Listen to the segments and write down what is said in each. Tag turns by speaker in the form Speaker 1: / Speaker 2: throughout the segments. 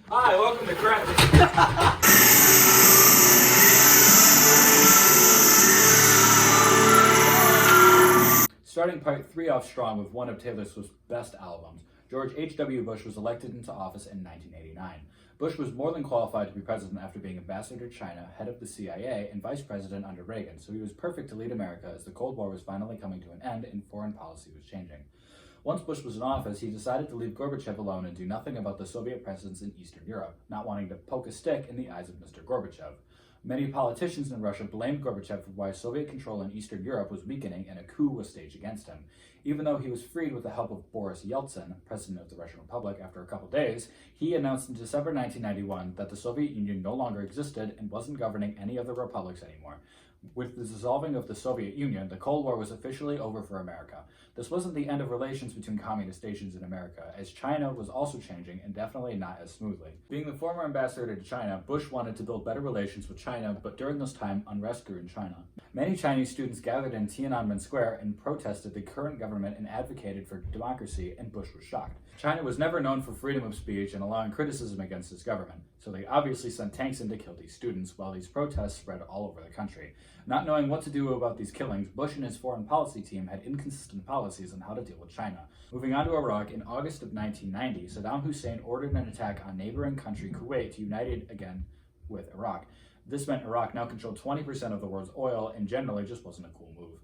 Speaker 1: Hi, welcome to Crafty. Starting part 3 off strong with one of Taylor Swift's best albums, George H.W. Bush was elected into office in 1989. Bush was more than qualified to be president after being ambassador to China, head of the CIA, and vice president under Reagan, so he was perfect to lead America as the Cold War was finally coming to an end and foreign policy was changing. Once Bush was in office, he decided to leave Gorbachev alone and do nothing about the Soviet presence in Eastern Europe, not wanting to poke a stick in the eyes of Mr. Gorbachev. Many politicians in Russia blamed Gorbachev for why Soviet control in Eastern Europe was weakening and a coup was staged against him. Even though he was freed with the help of Boris Yeltsin, president of the Russian Republic, after a couple days, he announced in December 1991 that the Soviet Union no longer existed and wasn't governing any of the republics anymore. With the dissolving of the Soviet Union, the Cold War was officially over for America. This wasn't the end of relations between communist nations in America, as China was also changing and definitely not as smoothly. Being the former ambassador to China, Bush wanted to build better relations with China, but during this time, unrest grew in China. Many Chinese students gathered in Tiananmen Square and protested the current government and advocated for democracy, and Bush was shocked. China was never known for freedom of speech and allowing criticism against its government, so they obviously sent tanks in to kill these students, while these protests spread all over the country. Not knowing what to do about these killings, Bush and his foreign policy team had inconsistent policies on how to deal with China. Moving on to Iraq, in August of 1990, Saddam Hussein ordered an attack on neighboring country Kuwait to unite it again with Iraq. This meant Iraq now controlled 20% of the world's oil and generally just wasn't a cool move.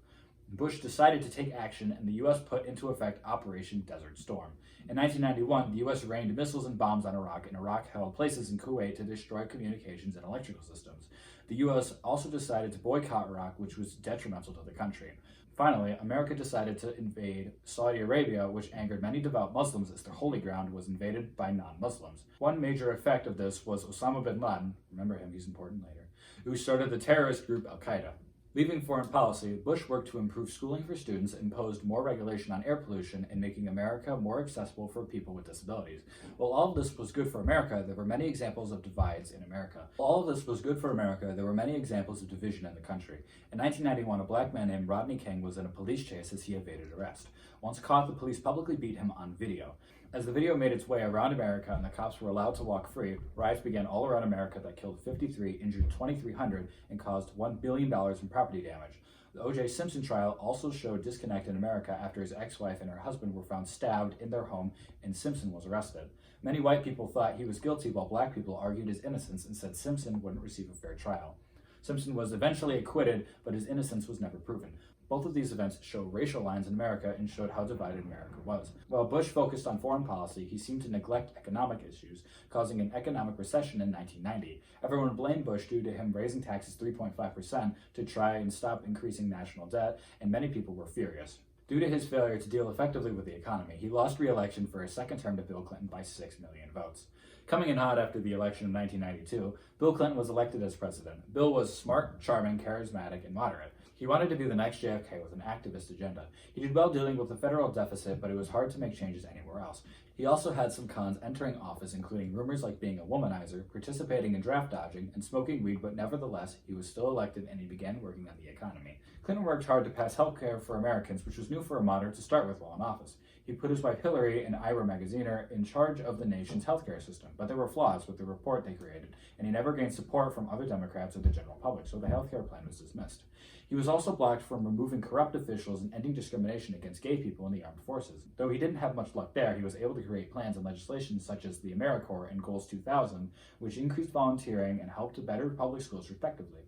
Speaker 1: Bush decided to take action, and the U.S. put into effect Operation Desert Storm. In 1991, the U.S. rained missiles and bombs on Iraq, and Iraq held places in Kuwait to destroy communications and electrical systems. The U.S. also decided to boycott Iraq, which was detrimental to the country. Finally, America decided to invade Saudi Arabia, which angered many devout Muslims as their holy ground was invaded by non-Muslims. One major effect of this was Osama bin Laden, remember him, he's important later, who started the terrorist group Al-Qaeda. Leaving foreign policy, Bush worked to improve schooling for students, imposed more regulation on air pollution, and making America more accessible for people with disabilities. While all of this was good for America, there were many examples of divides in America. While all of this was good for America, there were many examples of division in the country. In 1991, a black man named Rodney King was in a police chase as he evaded arrest. Once caught, the police publicly beat him on video. As the video made its way around America and the cops were allowed to walk free, riots began all around America that killed 53, injured 2,300, and caused $1 billion in property damage. The O.J. Simpson trial also showed disconnect in America after his ex-wife and her husband were found stabbed in their home and Simpson was arrested. Many white people thought he was guilty, while black people argued his innocence and said Simpson wouldn't receive a fair trial. Simpson was eventually acquitted, but his innocence was never proven. Both of these events show racial lines in America and showed how divided America was. While Bush focused on foreign policy, he seemed to neglect economic issues, causing an economic recession in 1990. Everyone blamed Bush due to him raising taxes 3.5% to try and stop increasing national debt, and many people were furious. Due to his failure to deal effectively with the economy, he lost re-election for his second term to Bill Clinton by 6 million votes. Coming in hot after the election of 1992, Bill Clinton was elected as president. Bill was smart, charming, charismatic, and moderate. He wanted to be the next JFK with an activist agenda. He did well dealing with the federal deficit, but it was hard to make changes anywhere else. He also had some cons entering office, including rumors like being a womanizer, participating in draft dodging, and smoking weed, but nevertheless, he was still elected and he began working on the economy. Clinton worked hard to pass health care for Americans, which was new for a moderate to start with while in office. He put his wife Hillary, an Ira Magaziner, in charge of the nation's healthcare system, but there were flaws with the report they created, and he never gained support from other Democrats or the general public, so the healthcare plan was dismissed. He was also blocked from removing corrupt officials and ending discrimination against gay people in the armed forces. Though he didn't have much luck there, he was able to create plans and legislation such as the AmeriCorps and Goals 2000, which increased volunteering and helped to better public schools respectively.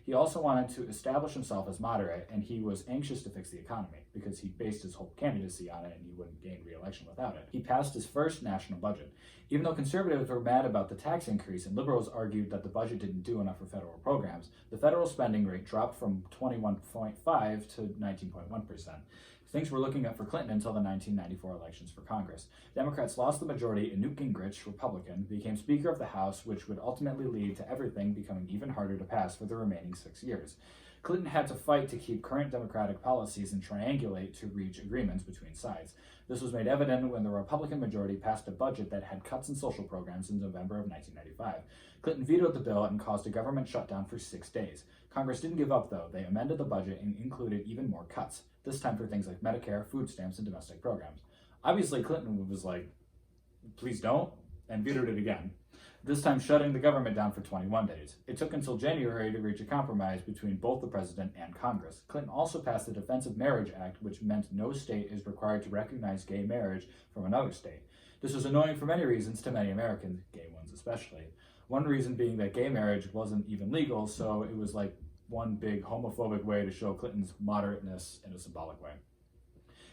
Speaker 1: He also wanted to establish himself as moderate, and he was anxious to fix the economy because he based his whole candidacy on it and he wouldn't gain re-election without it. He passed his first national budget. Even though conservatives were mad about the tax increase and liberals argued that the budget didn't do enough for federal programs, the federal spending rate dropped from 21.5% to 19.1%. Things were looking up for Clinton until the 1994 elections for Congress. Democrats lost the majority and Newt Gingrich, Republican, became Speaker of the House, which would ultimately lead to everything becoming even harder to pass for the remaining 6 years. Clinton had to fight to keep current Democratic policies and triangulate to reach agreements between sides. This was made evident when the Republican majority passed a budget that had cuts in social programs in November of 1995. Clinton vetoed the bill and caused a government shutdown for 6 days. Congress didn't give up, though. They amended the budget and included even more cuts, this time for things like Medicare, food stamps, and domestic programs. Obviously, Clinton was like, please don't, and vetoed it again. this time shutting the government down for 21 days. It took until January to reach a compromise between both the president and Congress. Clinton also passed the Defense of Marriage Act, which meant no state is required to recognize gay marriage from another state. This was annoying for many reasons to many Americans, gay ones especially. One reason being that gay marriage wasn't even legal, so it was like one big homophobic way to show Clinton's moderateness in a symbolic way.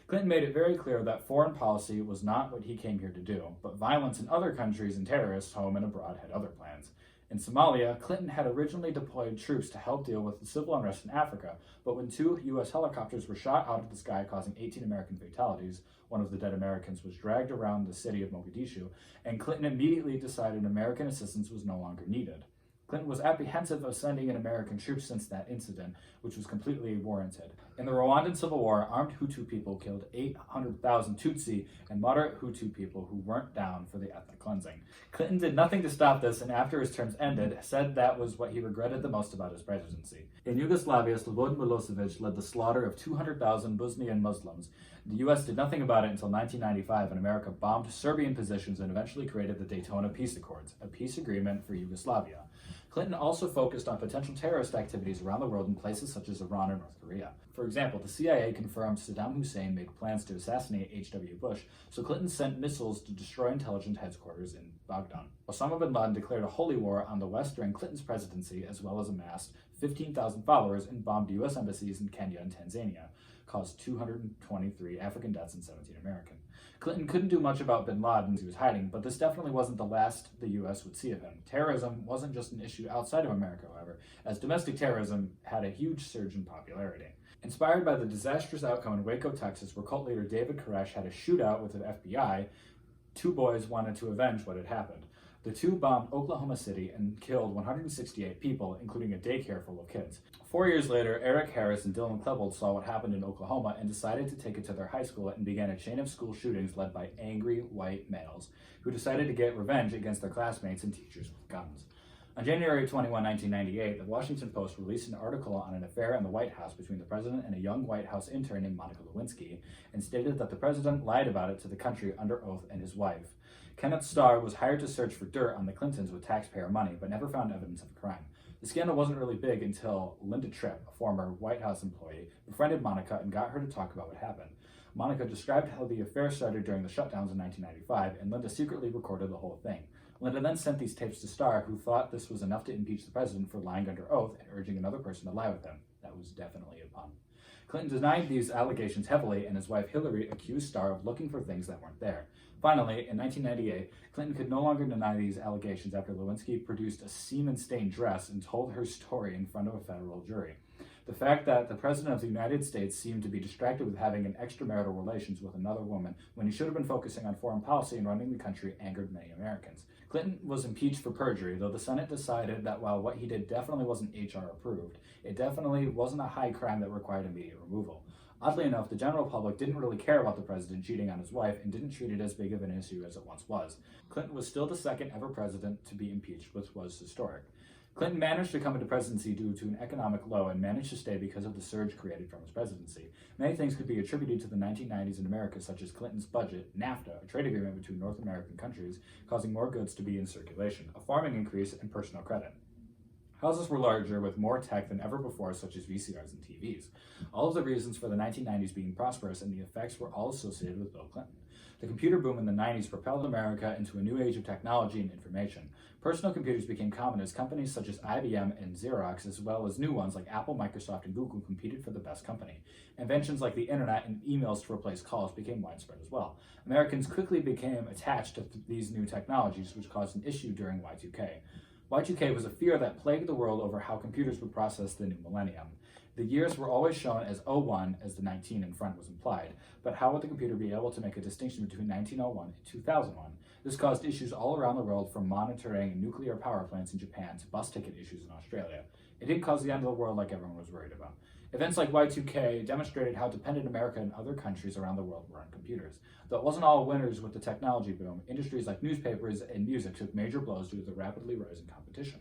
Speaker 1: Clinton made it very clear that foreign policy was not what he came here to do, but violence in other countries and terrorists, home and abroad, had other plans. In Somalia, Clinton had originally deployed troops to help deal with the civil unrest in Africa, but when 2 U.S. helicopters were shot out of the sky, causing 18 American fatalities, one of the dead Americans was dragged around the city of Mogadishu, and Clinton immediately decided American assistance was no longer needed. Clinton was apprehensive of sending in American troops since that incident, which was completely warranted. In the Rwandan Civil War, armed Hutu people killed 800,000 Tutsi and moderate Hutu people who weren't down for the ethnic cleansing. Clinton did nothing to stop this, and after his terms ended, said that was what he regretted the most about his presidency. In Yugoslavia, Slobodan Milosevic led the slaughter of 200,000 Bosnian Muslims. The U.S. did nothing about it until 1995, when America bombed Serbian positions and eventually created the Daytona Peace Accords, a peace agreement for Yugoslavia. Clinton also focused on potential terrorist activities around the world in places such as Iran and North Korea. For example, the CIA confirmed Saddam Hussein made plans to assassinate H.W. Bush, so Clinton sent missiles to destroy intelligence headquarters in Baghdad. Osama bin Laden declared a holy war on the West during Clinton's presidency, as well as amassed 15,000 followers and bombed U.S. embassies in Kenya and Tanzania, caused 223 African deaths and 17 American. Clinton couldn't do much about bin Laden as he was hiding, but this definitely wasn't the last the U.S. would see of him. Terrorism wasn't just an issue outside of America, however, as domestic terrorism had a huge surge in popularity. Inspired by the disastrous outcome in Waco, Texas, where cult leader David Koresh had a shootout with the FBI, 2 boys wanted to avenge what had happened. The 2 bombed Oklahoma City and killed 168 people, including a daycare full of kids. 4 years later, Eric Harris and Dylan Klebold saw what happened in Oklahoma and decided to take it to their high school and began a chain of school shootings led by angry white males who decided to get revenge against their classmates and teachers with guns. On January 21, 1998, the Washington Post released an article on an affair in the White House between the president and a young White House intern named Monica Lewinsky, and stated that the president lied about it to the country under oath and his wife. Kenneth Starr was hired to search for dirt on the Clintons with taxpayer money, but never found evidence of a crime. The scandal wasn't really big until Linda Tripp, a former White House employee, befriended Monica and got her to talk about what happened. Monica described how the affair started during the shutdowns in 1995, and Linda secretly recorded the whole thing. Linda then sent these tapes to Starr, who thought this was enough to impeach the president for lying under oath and urging another person to lie with him. That was definitely a pun. Clinton denied these allegations heavily, and his wife Hillary accused Starr of looking for things that weren't there. Finally, in 1998, Clinton could no longer deny these allegations after Lewinsky produced a semen-stained dress and told her story in front of a federal jury. The fact that the President of the United States seemed to be distracted with having an extramarital relations with another woman when he should have been focusing on foreign policy and running the country angered many Americans. Clinton was impeached for perjury, though the Senate decided that while what he did definitely wasn't HR approved, it definitely wasn't a high crime that required immediate removal. Oddly enough, the general public didn't really care about the president cheating on his wife and didn't treat it as big of an issue as it once was. Clinton was still the second ever president to be impeached, which was historic. Clinton managed to come into presidency due to an economic low and managed to stay because of the surge created from his presidency. Many things could be attributed to the 1990s in America, such as Clinton's budget, NAFTA, a trade agreement between North American countries, causing more goods to be in circulation, a farming increase, and personal credit. Houses were larger with more tech than ever before, such as VCRs and TVs. All of the reasons for the 1990s being prosperous and the effects were all associated with Bill Clinton. The computer boom in the 90s propelled America into a new age of technology and information. Personal computers became common as companies such as IBM and Xerox, as well as new ones like Apple, Microsoft, and Google competed for the best company. Inventions like the internet and emails to replace calls became widespread as well. Americans quickly became attached to these new technologies, which caused an issue during Y2K. Y2K was a fear that plagued the world over how computers would process the new millennium. The years were always shown as 01, as the 19 in front was implied, but how would the computer be able to make a distinction between 1901 and 2001? This caused issues all around the world, from monitoring nuclear power plants in Japan to bus ticket issues in Australia. It didn't cause the end of the world like everyone was worried about. Events like Y2K demonstrated how dependent America and other countries around the world were on computers. Though it wasn't all winners with the technology boom, industries like newspapers and music took major blows due to the rapidly rising competition.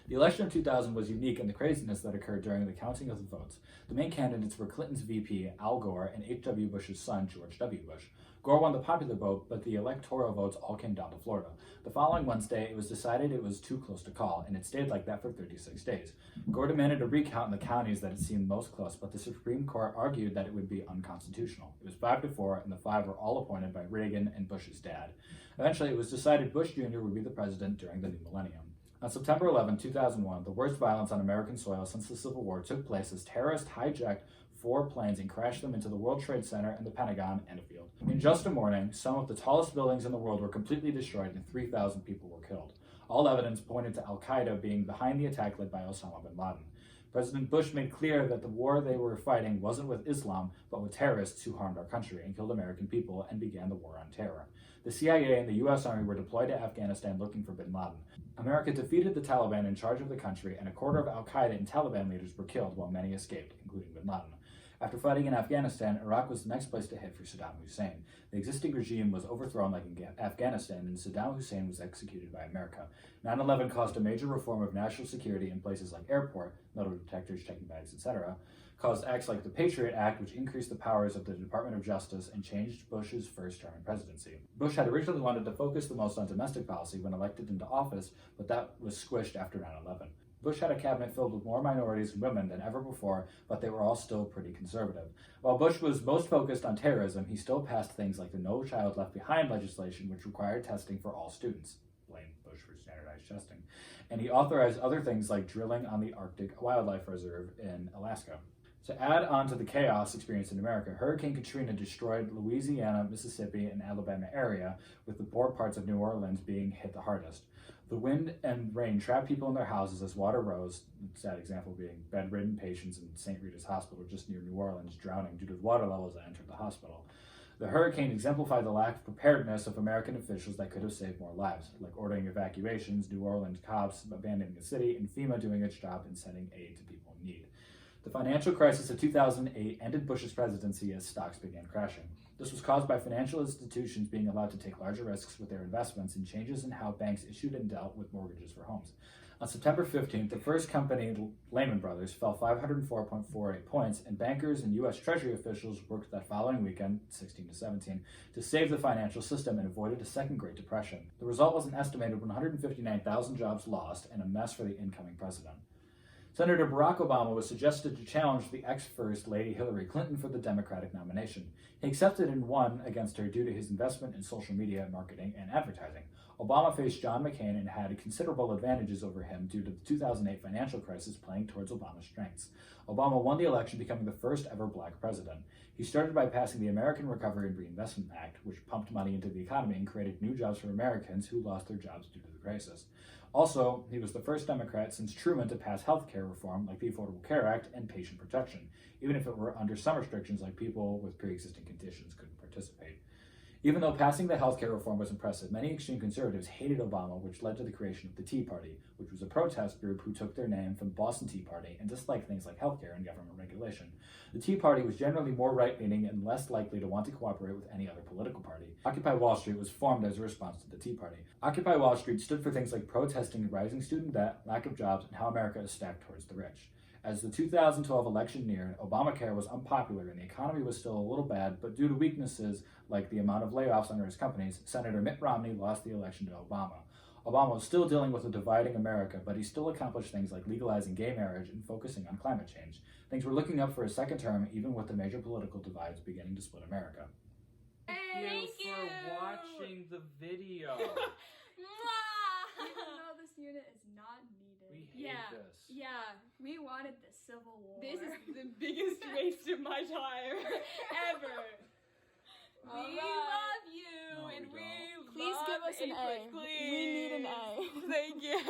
Speaker 1: The election of 2000 was unique in the craziness that occurred during the counting of the votes. The main candidates were Clinton's VP, Al Gore, and H.W. Bush's son, George W. Bush. Gore won the popular vote, but the electoral votes all came down to Florida. The following Wednesday, it was decided it was too close to call, and it stayed like that for 36 days. Gore demanded a recount in the counties that it seemed most close, but the Supreme Court argued that it would be unconstitutional. It was 5-4, and the 5 were all appointed by Reagan and Bush's dad. Eventually, it was decided Bush Jr. would be the president during the new millennium. On September 11, 2001, the worst violence on American soil since the Civil War took place as terrorists hijacked 4 planes and crashed them into the World Trade Center and the Pentagon and a field. In just a morning, some of the tallest buildings in the world were completely destroyed and 3,000 people were killed. All evidence pointed to Al-Qaeda being behind the attack led by Osama bin Laden. President Bush made clear that the war they were fighting wasn't with Islam, but with terrorists who harmed our country and killed American people and began the war on terror. The CIA and the U.S. Army were deployed to Afghanistan looking for bin Laden. America defeated the Taliban in charge of the country, and a quarter of Al-Qaeda and Taliban leaders were killed while many escaped, including bin Laden. After fighting in Afghanistan, Iraq was the next place to hit for Saddam Hussein. The existing regime was overthrown like in Afghanistan, and Saddam Hussein was executed by America. 9/11 caused a major reform of national security in places like airport, metal detectors, checking bags, etc., caused acts like the Patriot Act, which increased the powers of the Department of Justice and changed Bush's first term in presidency. Bush had originally wanted to focus the most on domestic policy when elected into office, but that was squished after 9/11. Bush had a cabinet filled with more minorities and women than ever before, but they were all still pretty conservative. While Bush was most focused on terrorism, he still passed things like the No Child Left Behind legislation, which required testing for all students. Blame Bush for standardized testing. And he authorized other things like drilling on the Arctic Wildlife Reserve in Alaska. To add on to the chaos experienced in America, Hurricane Katrina destroyed Louisiana, Mississippi, and Alabama area, with the poor parts of New Orleans being hit the hardest. The wind and rain trapped people in their houses as water rose, a sad example being bedridden patients in St. Rita's Hospital just near New Orleans drowning due to the water levels that entered the hospital. The hurricane exemplified the lack of preparedness of American officials that could have saved more lives, like ordering evacuations, New Orleans cops abandoning the city, and FEMA doing its job in sending aid to people in need. The financial crisis of 2008 ended Bush's presidency as stocks began crashing. This was caused by financial institutions being allowed to take larger risks with their investments and changes in how banks issued and dealt with mortgages for homes. On September 15th, the first company, Lehman Brothers, fell 504.48 points, and bankers and U.S. Treasury officials worked that following weekend, 16-17, to save the financial system and avoided a second Great Depression. The result was an estimated 159,000 jobs lost and a mess for the incoming president. Senator Barack Obama was suggested to challenge the ex-First Lady Hillary Clinton for the Democratic nomination. He accepted and won against her due to his investment in social media marketing and advertising. Obama faced John McCain and had considerable advantages over him due to the 2008 financial crisis playing towards Obama's strengths. Obama won the election, becoming the first ever black president. He started by passing the American Recovery and Reinvestment Act, which pumped money into the economy and created new jobs for Americans who lost their jobs due to the crisis. Also, he was the first Democrat since Truman to pass health care reform like the Affordable Care Act and patient protection, even if it were under some restrictions like people with pre-existing conditions couldn't participate. Even though passing the health care reform was impressive, many extreme conservatives hated Obama, which led to the creation of the Tea Party, which was a protest group who took their name from the Boston Tea Party and disliked things like healthcare and government regulation. The Tea Party was generally more right-leaning and less likely to want to cooperate with any other political party. Occupy Wall Street was formed as a response to the Tea Party. Occupy Wall Street stood for things like protesting rising student debt, lack of jobs, and how America is stacked towards the rich. As the 2012 election neared, Obamacare was unpopular and the economy was still a little bad, but due to weaknesses like the amount of layoffs under his companies, Senator Mitt Romney lost the election to Obama. Obama was still dealing with a dividing America, but he still accomplished things like legalizing gay marriage and focusing on climate change. Things were looking up for his second term, even with the major political divides beginning to split America.
Speaker 2: Thank you
Speaker 1: for watching the video.
Speaker 2: Even though this unit is not needed.
Speaker 1: We hate this.
Speaker 2: Yeah, we wanted the Civil War.
Speaker 3: This is the biggest waste of my time ever. We love you,
Speaker 1: No,
Speaker 3: and
Speaker 1: we don't.
Speaker 3: we
Speaker 2: Please
Speaker 3: love
Speaker 2: give us an A.
Speaker 3: APUSH, please.
Speaker 2: We need an A.
Speaker 3: Thank you.